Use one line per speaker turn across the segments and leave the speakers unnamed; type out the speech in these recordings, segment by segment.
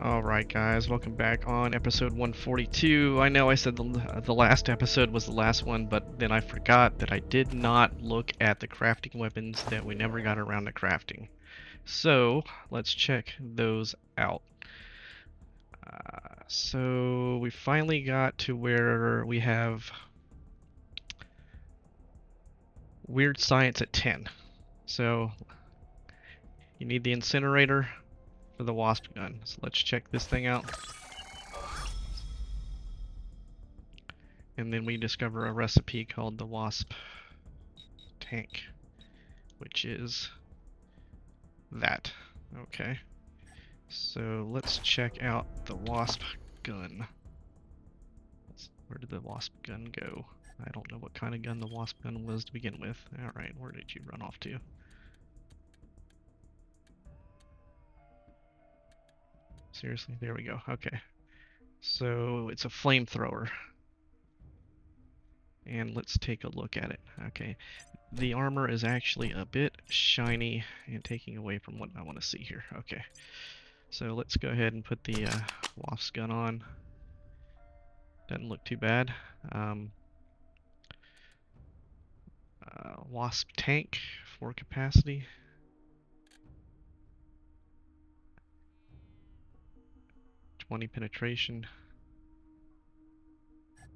Alright guys, welcome back on episode 142. I know I said the last episode was the last one, but then I forgot that I did not look at the crafting weapons that we never got around to crafting. So, let's check those out. So, we finally got to where we have weird science at 10. So, you need the incinerator for the wasp gun. So let's check this thing out. And then we discover a recipe called the wasp tank, which is that. Okay. So let's check out the wasp gun. Where did the wasp gun go? I don't know what kind of gun the wasp gun was to begin with. Alright, where did you run off to? Seriously? There we go. Okay. So it's a flamethrower. And let's take a look at it. Okay. The armor is actually a bit shiny and taking away from what I want to see here. Okay. So let's go ahead and put the wasp gun on. Doesn't look too bad. Wasp tank for capacity. '20 penetration.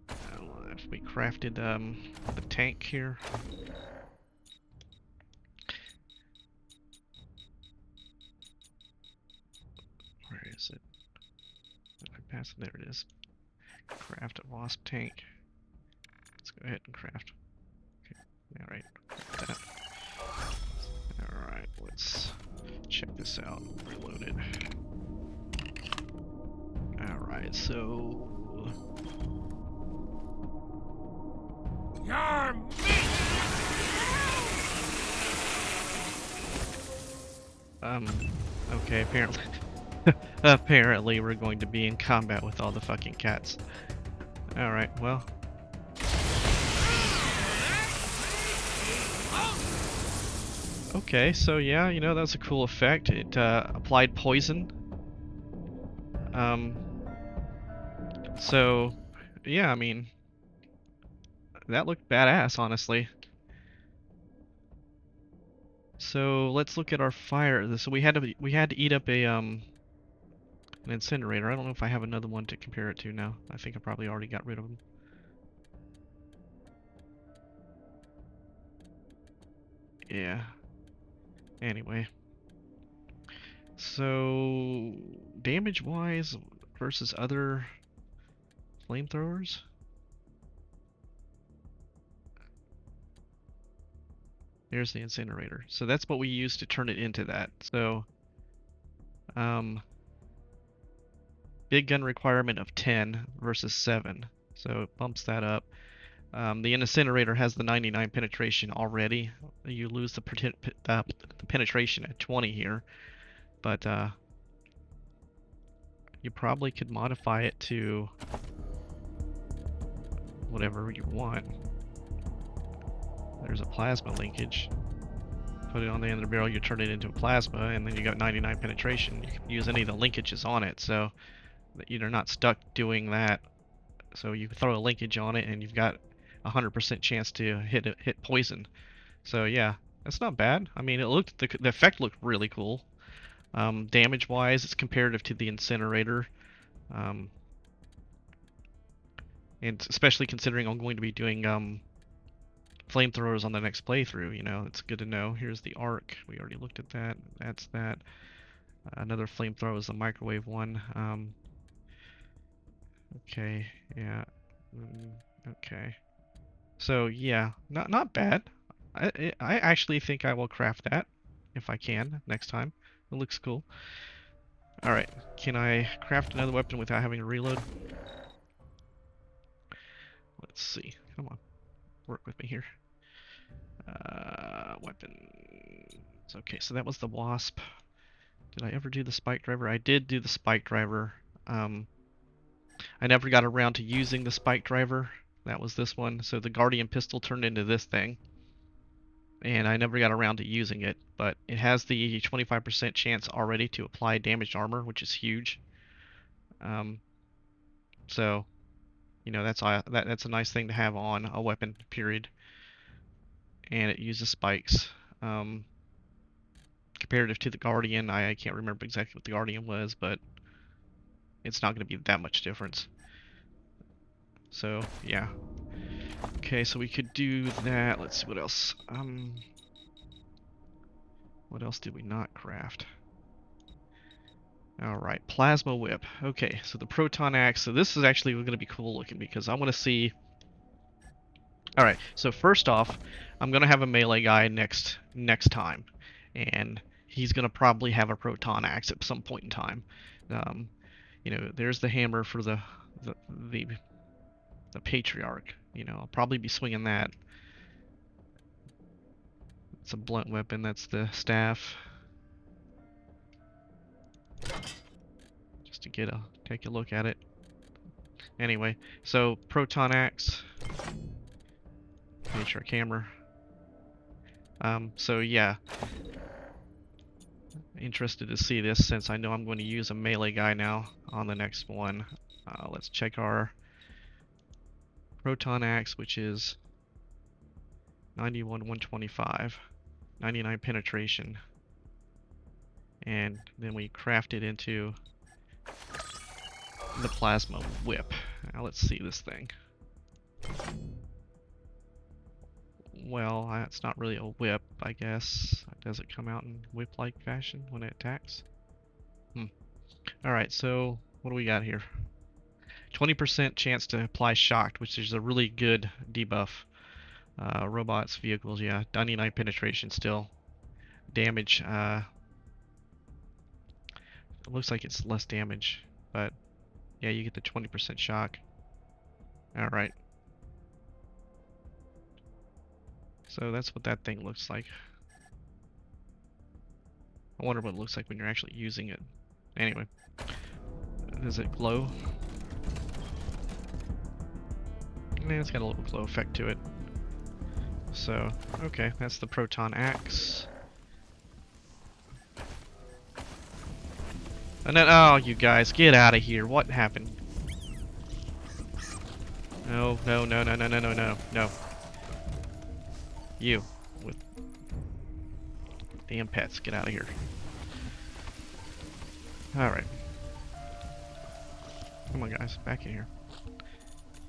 If we crafted the tank here. Where is it? Capacity, there it is. Craft a wasp tank. Let's go ahead and craft. Okay, alright. Alright, let's check this out. Reload it. Alright, so...
You're
okay, apparently... apparently we're going to be in combat with all the fucking cats. Alright, well... Okay, so yeah, you know, that's a cool effect. It applied poison. So, yeah, I mean, that looked badass, honestly. So let's look at our fire. So we had to eat up a an incinerator. I don't know if I have another one to compare it to now. I think I probably already got rid of them. Yeah. Anyway. So damage-wise versus other flamethrowers. There's the incinerator. So that's what we use to turn it into that. So, big gun requirement of 10 versus 7. So it bumps that up. The incinerator has the 99 penetration already. You lose the penetration at 20 here. But, you probably could modify it to whatever you want. There's a plasma linkage. Put it on the end of the barrel, you turn it into a plasma, and then you got 99 penetration. You can use any of the linkages on it, so that you're not stuck doing that. So you throw a linkage on it, and you've got 100% chance to hit poison. So yeah, that's not bad. I mean, the effect looked really cool. Damage-wise, it's comparative to the incinerator. And especially considering I'm going to be doing flamethrowers on the next playthrough, you know, it's good to know. Here's the arc. We already looked at that. That's that. Another flamethrower is the microwave one. Okay, yeah. Okay. So yeah, not bad. I actually think I will craft that if I can next time. It looks cool. All right, can I craft another weapon without having to reload? Let's see. Come on, work with me here. Weapons. Okay, so that was the wasp. Did I ever do the spike driver? I did do the spike driver. I never got around to using the spike driver. That was this one. So the Guardian pistol turned into this thing. And I never got around to using it. But it has the 25% chance already to apply damaged armor, which is huge. Um, so that's a nice thing to have on a weapon. Period. And it uses spikes. Um, Comparative to the Guardian, I can't remember exactly what the Guardian was, but it's not going to be that much difference. So yeah. Okay, so we could do that. Let's see what else. What else did we not craft? Alright, Plasma Whip. Okay, so the Proton Axe. So this is actually going to be cool looking because I want to see... Alright, so first off, I'm going to have a melee guy next time. And he's going to probably have a Proton Axe at some point in time. Um, there's the hammer for the, the, the Patriarch. I'll probably be swinging that. It's a blunt weapon. That's the staff. Just to take a look at it. Anyway, so Proton Axe, Patriarch hammer. So yeah, interested to see this since I know I'm going to use a melee guy now on the next one. Let's check our Proton Axe, which is 91 125, 99 penetration, and then we craft it into the Plasma Whip. Now let's see this thing. Well, it's not really a whip, I guess. Does it come out in whip-like fashion when it attacks? Alright, so what do we got here? 20% chance to apply shocked, which is a really good debuff. Robots, vehicles, yeah. 99 penetration still. Damage, it looks like it's less damage, but yeah, you get the 20% shock. Alright. So that's what that thing looks like. I wonder what it looks like when you're actually using it. Anyway. Does it glow? Yeah, it's got a little glow effect to it. So, okay, that's the Proton Axe. And then, oh, you guys, get out of here. What happened? No, no, no, no, no, no, no, no, no. You, with damn pets, get out of here. Alright. Come on, guys, back in here.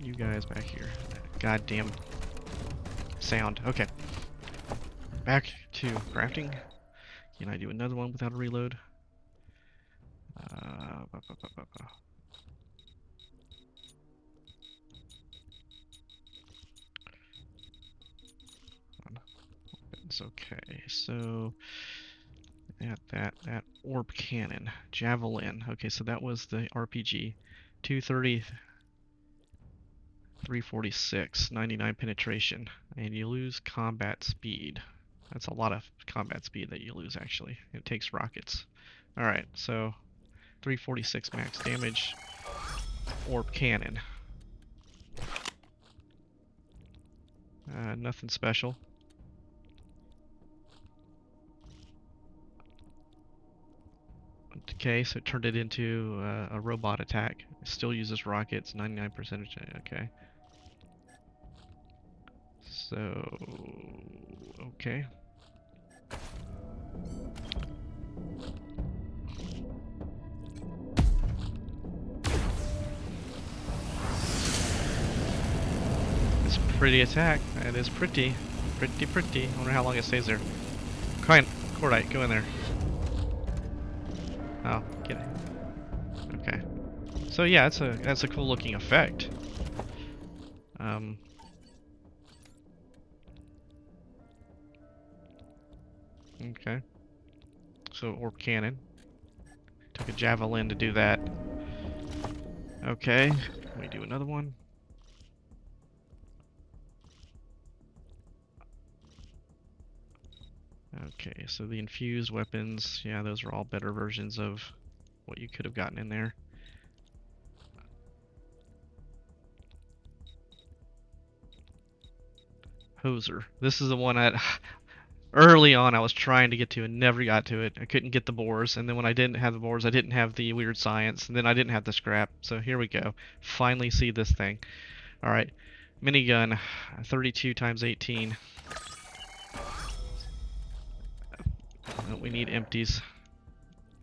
You guys back here. Goddamn sound. Okay. Back to crafting. Can I do another one without a reload? It's okay. So that orb cannon, javelin. Okay, so that was the RPG. 230, 346, 99 penetration, and you lose combat speed. That's a lot of combat speed that you lose actually. It takes rockets. All right, so 346 max damage. Orb cannon. Nothing special. Okay, so it turned it into a robot attack. It still uses rockets, 99%. Okay. So, okay. It's a pretty attack. It is pretty. Pretty. I wonder how long it stays there. Cordite, go in there. Oh, get it. Okay. So yeah, that's a cool looking effect. Okay. So orb cannon. Took a javelin to do that. Okay. Can we do another one? Okay, so the infused weapons, yeah, those are all better versions of what you could have gotten in there. Hoser. This is the one Early on, I was trying to get to and never got to it. I couldn't get the boars, and then when I didn't have the boars, I didn't have the weird science, and then I didn't have the scrap. So here we go. Finally see this thing. All right, minigun, 32 times 18. We need empties.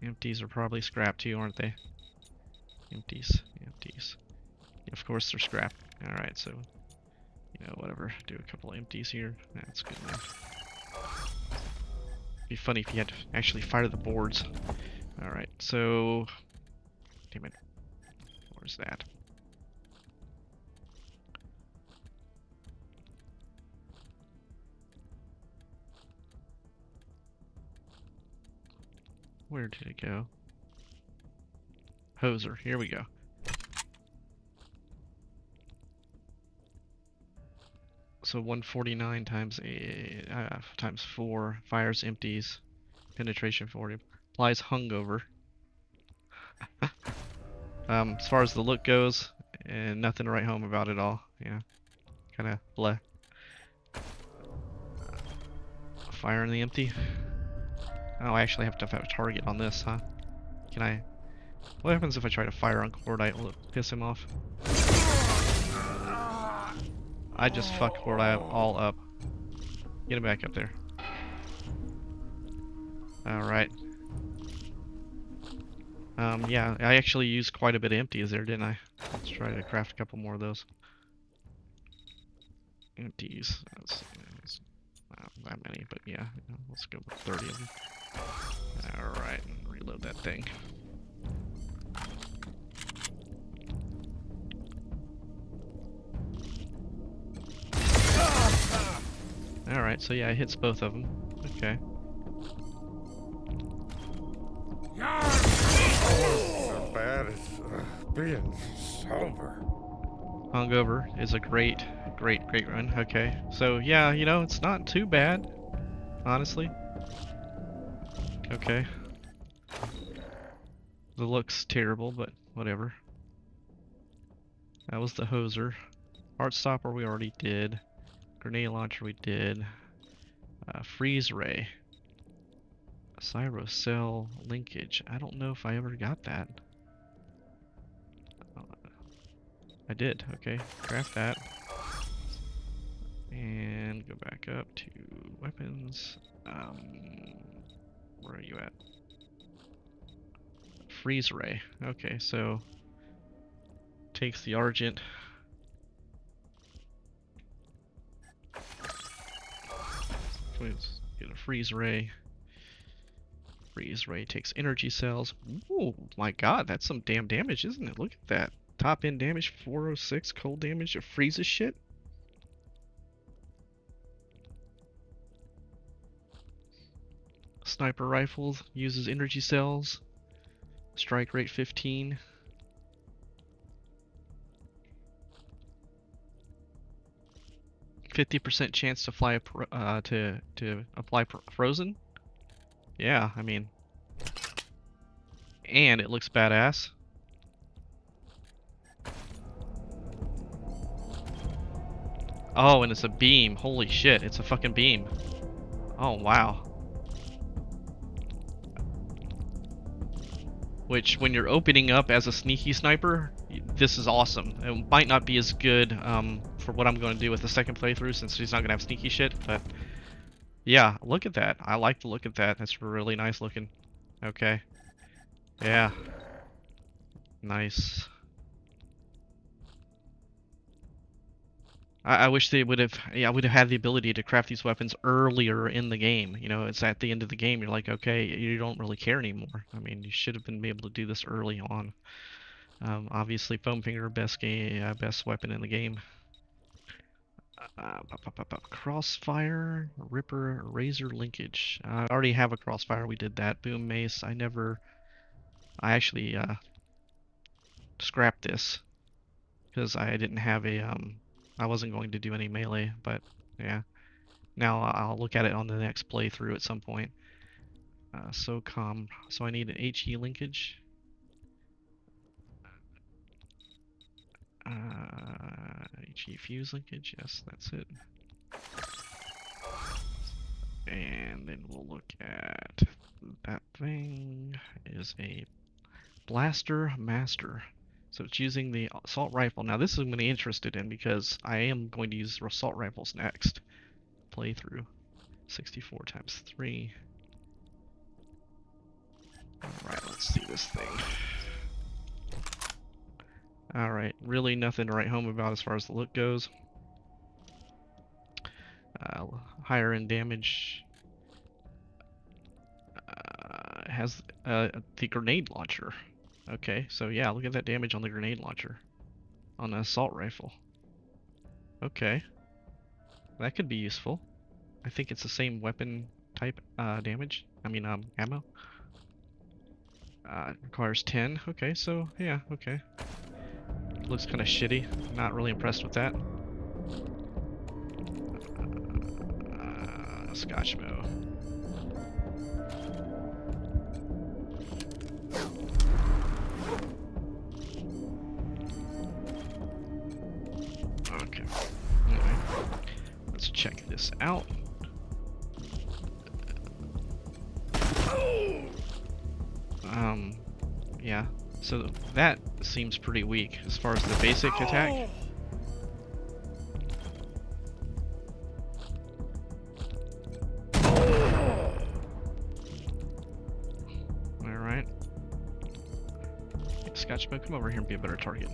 Empties are probably scrap too, aren't they? Empties, empties. Of course they're scrap. All right, so whatever. Do a couple empties here. That's good enough. Be funny if you had to actually fire the boards. Alright, so... Damn it. Where's that? Where did it go? Hoser. Here we go. So 149 times times 4. Fires, empties. Penetration 40. Applies hungover. As far as the look goes, and nothing to write home about at all. Yeah. Kind of bleh. Fire in the empty. Oh, I actually have to have a target on this, huh? Can I... What happens if I try to fire on Cordite? Will it piss him off? I just fucked Cordite all up. Get him back up there. Alright. Yeah, I actually used quite a bit of empties there, didn't I? Let's try to craft a couple more of those. Empties. That's not that many, but yeah, let's go with 30 of them. Alright, and reload that thing. Alright, so yeah, it hits both of them. Okay.
So bad as being sober.
Hungover is a great run. Okay, so yeah, it's not too bad, honestly. Okay. The look's terrible, but whatever. That was the hoser. Heartstopper we already did. Grenade launcher we did. Freeze ray. Cyro cell linkage. I don't know if I ever got that. I did. Okay, craft that. And go back up to weapons. Where are you at? Freeze ray. Okay, so takes the Argent. Let's get a freeze ray. Freeze ray takes energy cells. Ooh, my god, that's some damn damage, isn't it? Look at that. Top end damage 406, cold damage, it freezes shit. Sniper rifle uses energy cells. Strike rate 15. %chance to fly to apply frozen. Yeah, I mean, and it looks badass. Oh, and it's a beam. Holy shit, it's a fucking beam. Oh, wow. Which, when you're opening up as a sneaky sniper, this is awesome. It might not be as good for what I'm going to do with the second playthrough, since he's not going to have sneaky shit, but yeah, look at that. I like the look at that. That's really nice looking. Okay. Yeah. Nice. I wish they would have, yeah, would have had the ability to craft these weapons earlier in the game. It's at the end of the game. You're like, okay, you don't really care anymore. I mean, you should have been able to do this early on. Obviously, foam finger, best weapon in the game. Crossfire, Ripper, Razor linkage. I already have a crossfire. We did that. Boom mace. I actually scrapped this because I didn't have I wasn't going to do any melee, but yeah. Now I'll look at it on the next playthrough at some point. So I need an HE linkage. HE fuse linkage, yes, that's it. And then we'll look at that thing is a Blaster Master. So it's using the assault rifle. Now this is I'm really interested in because I am going to use assault rifles next. Playthrough. 64 times 3. Alright, let's see this thing. Alright, really nothing to write home about as far as the look goes. Higher end damage. Has the grenade launcher. Okay, so yeah, look at that damage on the grenade launcher. On the assault rifle. Okay. That could be useful. I think it's the same weapon type damage. I mean, ammo. Requires 10. Okay, so yeah, okay. Looks kind of shitty. Not really impressed with that. Scotchmo. Okay. Anyway, let's check this out. Yeah. So that seems pretty weak as far as the basic attack. Alright. Scotchmo, come over here and be a better target.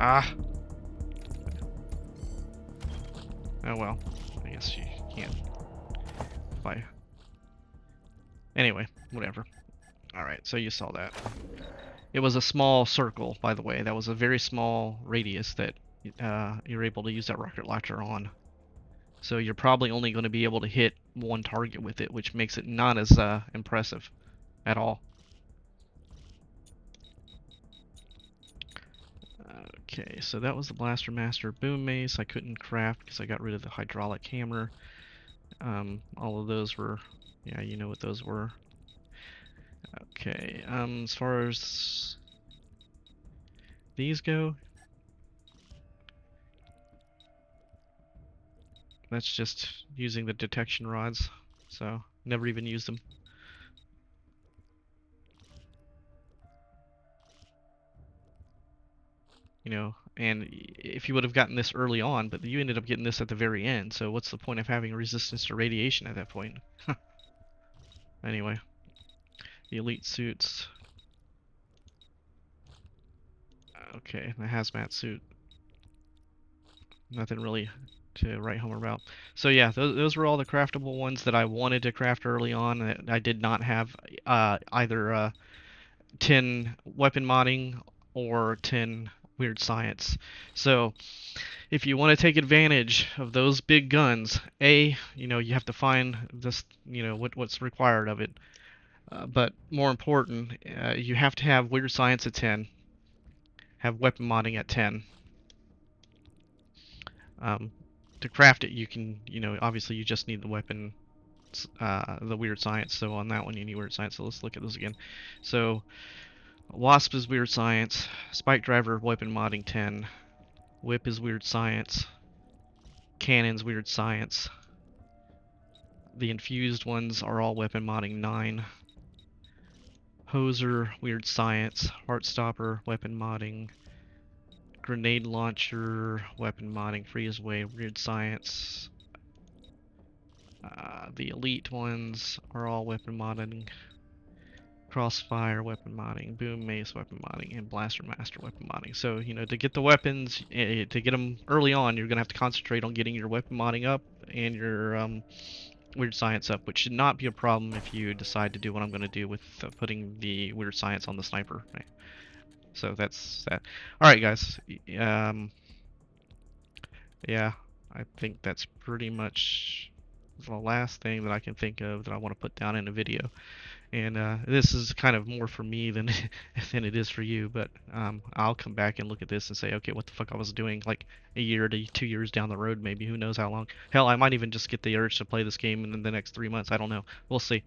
Ah! Oh well. I guess you can't. Bye. Anyway, whatever. Alright, so you saw that. It was a small circle, by the way. That was a very small radius that you're able to use that rocket launcher on. So you're probably only going to be able to hit one target with it, which makes it not as impressive at all. Okay, so that was the Blaster Master Boom Mace. I couldn't craft because I got rid of the hydraulic hammer. All of those were, yeah, you know what those were. Okay, as far as these go, that's just using the detection rods, so never even used them. You know, and if you would have gotten this early on, but you ended up getting this at the very end, so what's the point of having resistance to radiation at that point? Anyway, the elite suits. Okay, the hazmat suit. Nothing really to write home about. So yeah, those were all the craftable ones that I wanted to craft early on. I did not have either 10 weapon modding or 10 weird science. So if you want to take advantage of those big guns, you know, you have to find this, you know, what's required of it. But more important, you have to have weird science at 10, have weapon modding at 10. To craft it, you can, you know, obviously you just need the weapon, the weird science. So on that one, you need weird science. So let's look at those again. So Wasp is weird science. Spike driver weapon modding 10. Whip is weird science. Cannon's weird science. The infused ones are all weapon modding 9. Hoser weird science. Heartstopper weapon modding. Grenade launcher weapon modding. Freeze wave weird science. The elite ones are all weapon modding. Crossfire weapon modding, boom mace weapon modding, and blaster master weapon modding. So, you know, to get the weapons, to get them early on, you're going to have to concentrate on getting your weapon modding up and your weird science up, which should not be a problem if you decide to do what I'm going to do with putting the weird science on the sniper. Right? So that's that. Alright guys, yeah, I think that's pretty much the last thing that I can think of that I want to put down in a video. And this is kind of more for me than than it is for you, but I'll come back and look at this and say, okay, what the fuck I was doing like a year to 2 years down the road, maybe. Who knows how long. Hell, I might even just get the urge to play this game in the next 3 months. I don't know. We'll see.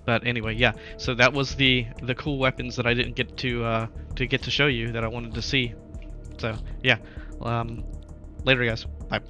But anyway, yeah. So that was the cool weapons that I didn't get to show you that I wanted to see. So yeah. Later, guys. Bye.